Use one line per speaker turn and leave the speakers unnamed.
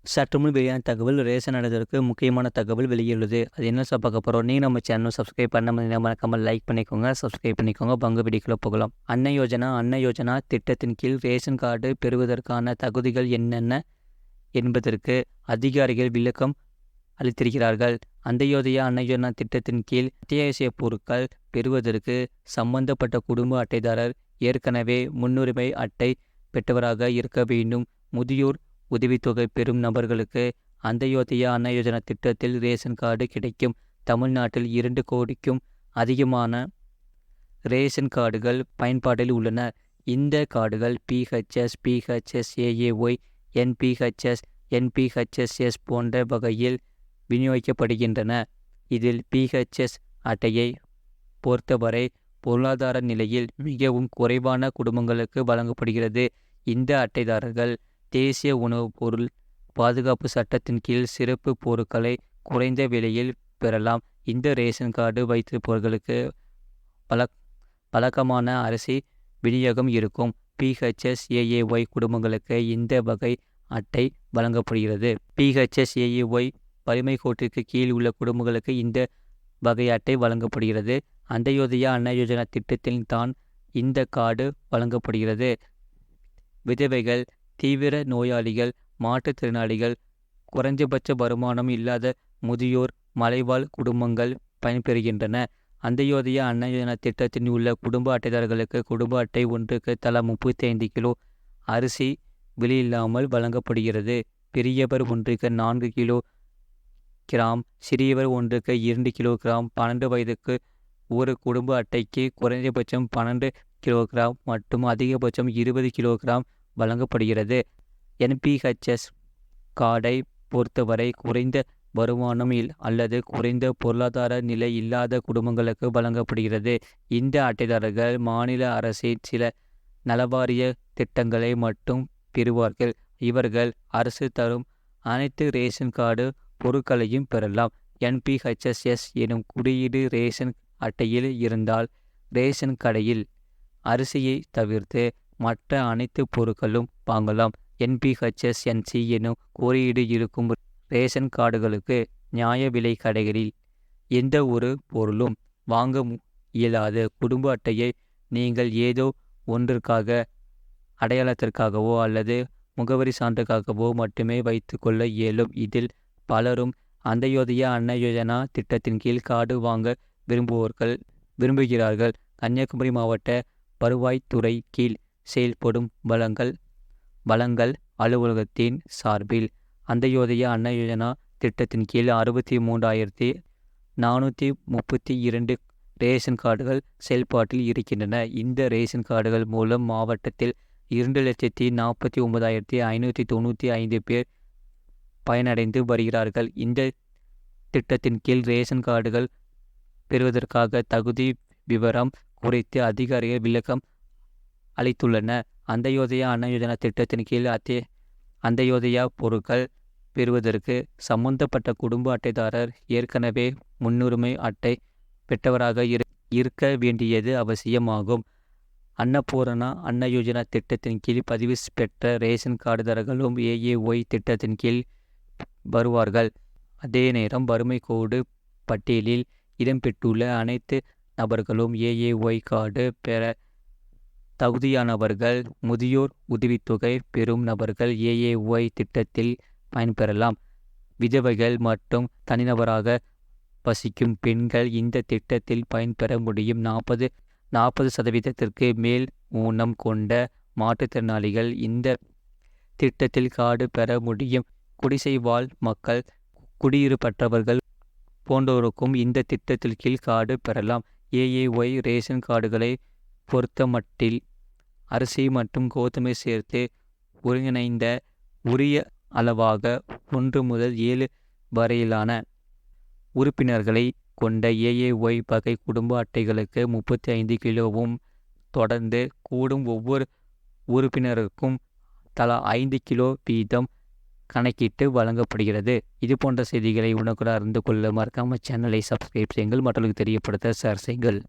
சற்றுமுன் வெளியான தகவல் ரேஷன் அடைதற்கு முக்கியமான தகவல் வெளியுள்ளது. அது என்ன பார்க்க போகிறோம். நீங்கள் நம்ம சேனல் சப்ஸ்கிரைப் பண்ண மறக்காமல் லைக் பண்ணிக்கோங்க, சப்ஸ்கிரைப் பண்ணிக்கோங்க. பங்கு வீடியோக்குள்ள போகலாம். அன்ன யோஜனா திட்டத்தின் கீழ் ரேஷன் கார்டு பெறுவதற்கான தகுதிகள் என்னென்ன என்பதற்கு அதிகாரிகள் விளக்கம் அளித்திருக்கிறார்கள். அன்ன யோஜனா திட்டத்தின் கீழ் அத்தியாவசிய பொருட்கள் பெறுவதற்கு சம்பந்தப்பட்ட குடும்ப அட்டைதாரர் ஏற்கனவே முன்னுரிமை அட்டை பெற்றவராக இருக்க வேண்டும். முதியோர் உதவித்தொகை பெறும் நபர்களுக்கு அன்ன யோஜனா திட்டத்தில் ரேஷன் கார்டு கிடைக்கும். தமிழ்நாட்டில் 2 கோடிக்கும் அதிகமான ரேஷன் கார்டுகள் பயன்பாட்டில் உள்ளன. இந்த கார்டுகள் பிஹெச்எஸ், பிஹெச்எஸ்ஏஏஒய், என்பிஹெச்எஸ், என்பிஹெச்எஸ்எஸ் போன்ற வகையில் விநியோகிக்கப்படுகின்றன. இதில் பிஹெச்எஸ் அட்டையை பொறுத்தவரை பொருளாதார நிலையில் மிகவும் குறைவான குடும்பங்களுக்கு வழங்கப்படுகிறது. இந்த அட்டைதாரர்கள் தேசிய உணவுப் பொருள் பாதுகாப்பு சட்டத்தின் கீழ் சிறப்பு பொருட்களை குறைந்த விலையில் பெறலாம். இந்த ரேஷன் கார்டு வைத்திருப்பவர்களுக்கு பழக்கமான அரிசி விநியோகம் இருக்கும். பிஹெச்எஸ்ஏஏஒய் குடும்பங்களுக்கு இந்த வகை அட்டை வழங்கப்படுகிறது. பிஹெச்எஸ்ஏஏஒய் வறுமை கோட்டிற்கு கீழ் உள்ள குடும்பங்களுக்கு இந்த வகை அட்டை வழங்கப்படுகிறது. அன்ன யோஜனா திட்டத்தில் தான் இந்த கார்டு வழங்கப்படுகிறது. விதவைகள், தீவிர நோயாளிகள், மாற்றுத்திறனாளிகள், குறைஞ்சபட்ச வருமானம் இல்லாத முதியோர், மலைவாழ் குடும்பங்கள் பயன்பெறுகின்றன. அன்ன யோஜனா திட்டத்தில் உள்ள குடும்ப அட்டைதாரர்களுக்கு குடும்ப அட்டை ஒன்றுக்கு தலா 35 கிலோ அரிசி விலையில்லாமல் வழங்கப்படுகிறது. பெரியவர் ஒன்றுக்கு 4 கிலோ கிராம், சிறியவர் ஒன்றுக்கு 2 கிலோகிராம். 12 வயதுக்கு ஒரு குடும்ப அட்டைக்கு குறைந்தபட்சம் 12 கிலோகிராம் மற்றும் அதிகபட்சம் 20 கிலோகிராம் வழங்கப்படுகிறது. என்பிஹெச்எஸ் கார்டை பொறுத்தவரை குறைந்த வருமானம் அல்லது குறைந்த பொருளாதார நிலை இல்லாத குடும்பங்களுக்கு வழங்கப்படுகிறது. இந்த அட்டைதாரர்கள் மாநில அரசின் சில நலவாரிய திட்டங்களை மட்டும் பெறுவார்கள். இவர்கள் அரசு தரும் அனைத்து ரேஷன் கார்டு பொருட்களையும் பெறலாம். என்பிஹெச்எஸ் எனும் குறியீடு ரேஷன் அட்டையில் இருந்தால் ரேஷன் கடையில் அரிசியை தவிர்த்து மற்ற அனைத்து பொருட்களும் வாங்கலாம். என்பிஹெச்எஸ்என்சி எனும் குறியீடு இருக்கும் ரேஷன் கார்டுகளுக்கு நியாய விலை கடைகளில் எந்த ஒரு பொருளும் வாங்க இயலாது. குடும்ப அட்டையை நீங்கள் ஏதோ ஒன்றிற்காக, அடையாளத்திற்காகவோ அல்லது முகவரி சான்றுக்காகவோ மட்டுமே வைத்து கொள்ள இயலும். இதில் பலரும் அன்ன யோஜனா திட்டத்தின் கீழ் கார்டு வாங்க விரும்புகிறார்கள். கன்னியாகுமரி மாவட்ட வருவாய்த்துறை கீழ் செயல்படும் வழங்கல் அலுவலகத்தின் சார்பில் அன்ன யோஜனா திட்டத்தின் கீழ் 63,432 ரேஷன் கார்டுகள் செயல்பாட்டில் இருக்கின்றன. இந்த ரேஷன் கார்டுகள் மூலம் மாவட்டத்தில் 2,49,595 பேர் பயனடைந்து வருகிறார்கள். இந்த திட்டத்தின் கீழ் ரேஷன் கார்டுகள் பெறுவதற்காக தகுதி விவரம் குறித்து அதிகாரிகள் விளக்கம் அளித்துள்ளனர். அன்ன யோஜனா திட்டத்தின் கீழ் யோஜனா பொருட்கள் பெறுவதற்கு சம்பந்தப்பட்ட குடும்ப அட்டைதாரர் ஏற்கனவே முன்னுரிமை அட்டை பெற்றவராக இருக்க வேண்டியது அவசியமாகும். அன்ன யோஜனா திட்டத்தின் கீழ் பதிவு பெற்ற ரேஷன் கார்டுதாரர்களும் ஏஏஒய் திட்டத்தின் கீழ் வருவார்கள். அதே நேரம் வறுமை கோடு பட்டியலில் இடம்பெற்றுள்ள அனைத்து நபர்களும் ஏஏஒய் கார்டு பெற தகுதியானவர்கள். முதியோர் உதவித்தொகை பெறும் நபர்கள் ஏஏஒய் திட்டத்தில் பயன்பெறலாம். விதவைகள் மற்றும் தனிநபராக வசிக்கும் பெண்கள் இந்த திட்டத்தில் பயன்பெற முடியும். 40% மேல் ஊனம் கொண்ட மாற்றுத்திறனாளிகள் இந்த திட்டத்தில் கார்டு பெற முடியும். குடிசை வாழ் மக்கள், குடியிருப்பற்றவர்கள் போன்றோருக்கும் இந்த திட்டத்தில் கீழ் கார்டு பெறலாம். ஏஏஒய் ரேஷன் கார்டுகளை பொறுத்தமட்டில் அரிசி மற்றும் கோதுமை சேர்த்து ஒருங்கிணைந்த உரிய அளவாக 1 முதல் 7 வரையிலான உறுப்பினர்களை கொண்ட ஏஏஒய் வகை குடும்ப அட்டைகளுக்கு 35 கிலோவும் தொடர்ந்து கூடும் ஒவ்வொரு உறுப்பினருக்கும் தலா 5 கிலோ வீதம் கணக்கிட்டு வழங்கப்படுகிறது. இது போன்ற செய்திகளை உடனுக்குடன் அறிந்து கொள்ள மறக்காமல் சேனலை சப்ஸ்கிரைப் செய்யுங்கள், மற்றவர்களுக்கு தெரியப்படுத்த ஷேர் செய்யுங்கள்.